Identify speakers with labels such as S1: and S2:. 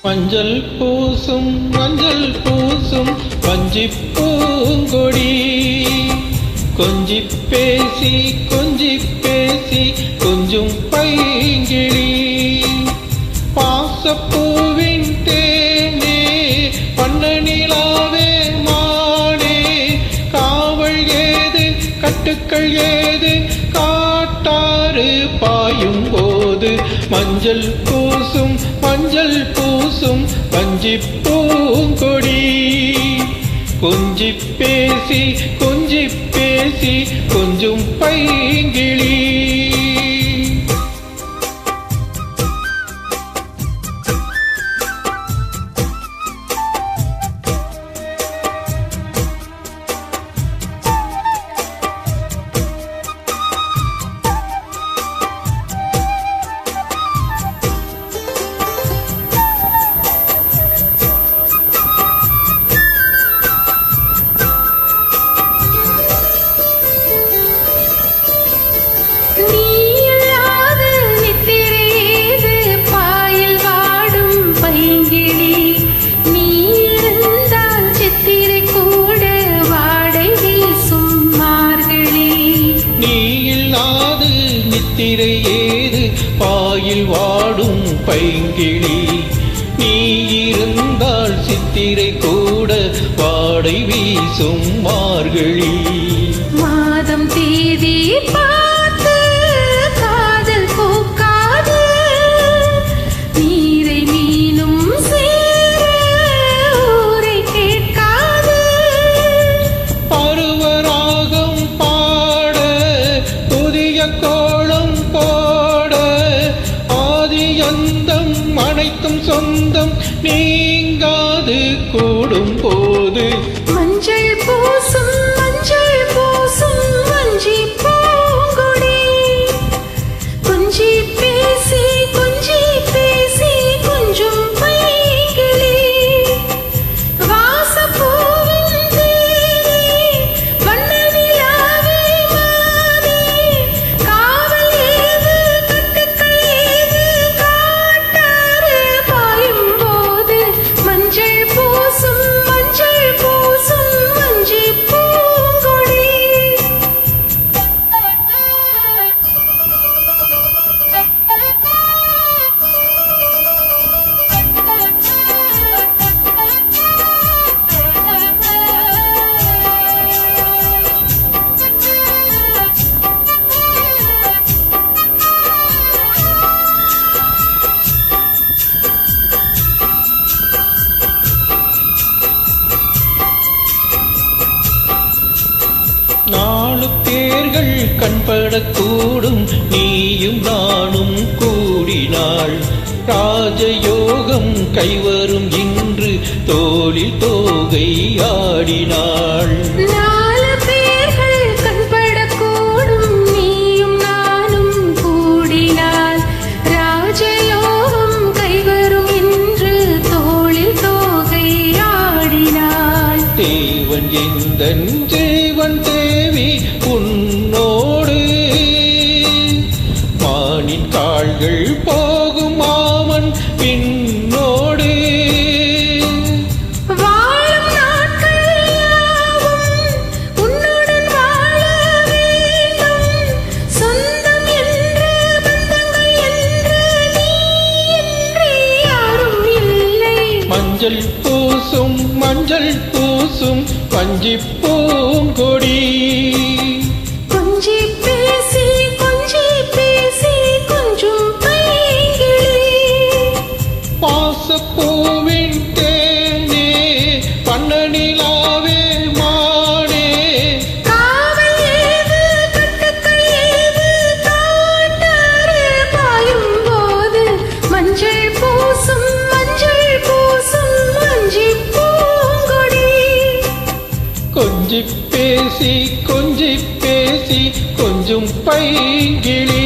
S1: மஞ்சள் பூசும் வஞ்சி பூங்கொடி கொஞ்சி பேசி கொஞ்சும் பைங்கிளி பாசப்பூவின் தேனே பண்ண நிலாவே மானே காவல் ஏது கட்டுக்கள் ஏது காட்டாறு பாயும் போது மஞ்சள் பூசும் வஞ்சி பூங்கொடி கொஞ்சி பேசி கொஞ்சும் பைங்கிளி நித்திரை ஏது பாயில் வாடும் பைங்கிளி நீ இருந்தால் சித்திரை கூட வாடை வீசும் மார்கழி
S2: மாதம் தேதி பார்த்து காதல் பூக்காது நீரை மீனும் சேர ஊரை கேட்காது
S1: பருவராகம் பாட புதிய கோலம் போட ஆதியந்தம் அனைத்தும் சொந்தம் நீங்காது கூடும் போது
S2: மஞ்சள் பூசும் வஞ்சி பூங்கொடி கொஞ்சி பேசி கொஞ்சும் பைங்கிளி வாசப்பூவின் தேனே வண்ண நிலாவே மானே காவல் ஏது கட்டுக்கள் ஏது காட்டாறு பாயும் போது மஞ்சள் பூசும் வஞ்சி பூங்கொடி
S1: நாலு பேர்கள் கண்படக்கூடும் நீயும் நானும் கூடினாள் ராஜயோகம் கைவரும் இன்று தோளில் தோகை ஆடினாள்
S2: நாலு பேர்கள் கண்படக்கூடும் நீயும் நானும் கூடினால் ராஜயோகம் கைவரும் இன்று தோளில் தோகை ஆடினாள்
S1: தேவன் எந்தன் ஜீவன் தேவி உன்னோடு மானின் கால்கள் போகும் மாமன் பின்னோடு
S2: வாழும் நாட்கள் யாவும் உன்னுடன் வாழ வேண்டும் சொந்தம் என்று பந்தங்கள் என்று நீ என்று யாரும் இல்லை
S1: மஞ்சள் பூசும் வஞ்சி பூங்கொடி
S2: கொஞ்சி பேசி கொஞ்சும் பைங்கிளி
S1: பாசப்பூவின் தேனே பண்ண நிலாவே மானே
S2: காவல் ஏது கட்டுக்கள் ஏது காட்டாறு பாயும் போது மஞ்சள் பூசும் வஞ்சி பூங்கொடி
S1: கொஞ்சி பேசி கொஞ்சும் பைங்கிளி